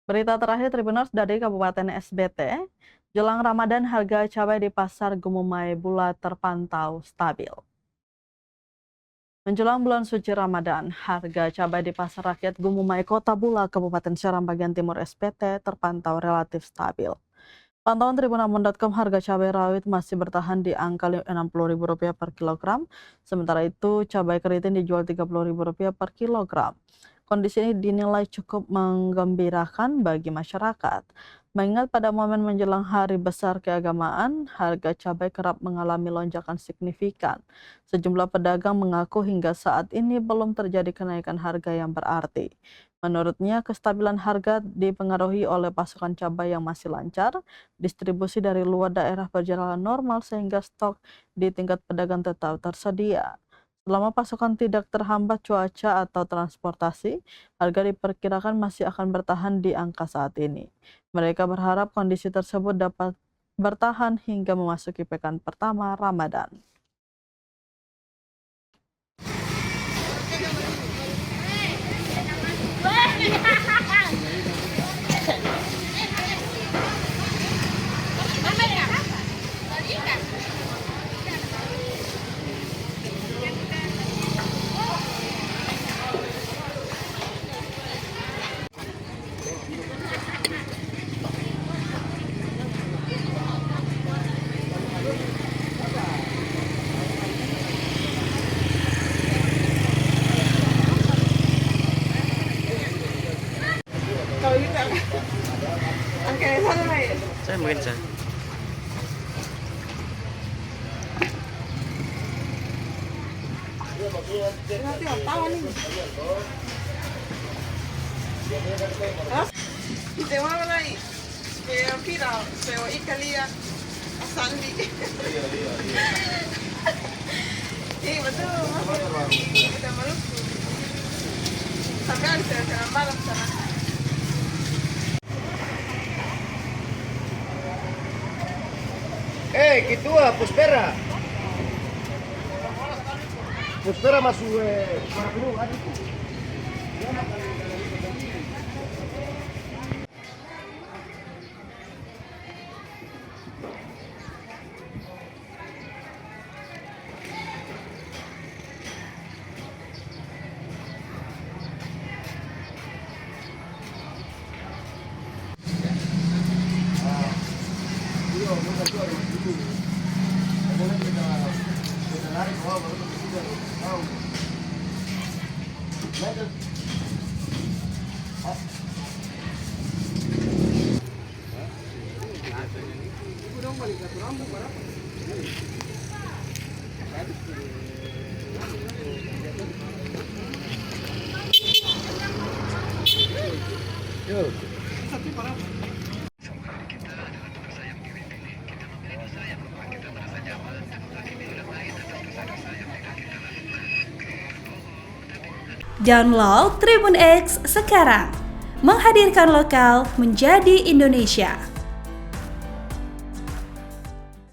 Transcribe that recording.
Berita terakhir Tribuners dari Kabupaten SBT, jelang Ramadan harga cabai di Pasar Gumumai Bulat terpantau stabil. Menjelang bulan suci Ramadan, harga cabai di Pasar Rakyat Gumumai Kota Bula, Kabupaten Seram bagian timur SBT terpantau relatif stabil. Pantauan tribunambon.com, harga cabai rawit masih bertahan di angka Rp60.000 per kilogram, sementara itu cabai keriting dijual Rp30.000 per kilogram. Kondisi ini dinilai cukup menggembirakan bagi masyarakat, mengingat pada momen menjelang hari besar keagamaan, harga cabai kerap mengalami lonjakan signifikan. Sejumlah pedagang mengaku hingga saat ini belum terjadi kenaikan harga yang berarti. Menurutnya, kestabilan harga dipengaruhi oleh pasokan cabai yang masih lancar, distribusi dari luar daerah berjalan normal sehingga stok di tingkat pedagang tetap tersedia. Selama pasokan tidak terhambat cuaca atau transportasi, harga diperkirakan masih akan bertahan di angka saat ini. Mereka berharap kondisi tersebut dapat bertahan hingga memasuki pekan pertama Ramadan. Kalau gitu, oke, sana naik. Saya mungkin saya. Nanti tahu nih. Hah? Kita mana naik? Supaya viral, supaya ikan lihat Sandi. Iya betul. Kita Maluku. Sampai ada jalan malam sana. Kitua, Puspera. Puspera masuk para penuh adik. Download Tribun X sekarang, menghadirkan lokal menjadi Indonesia.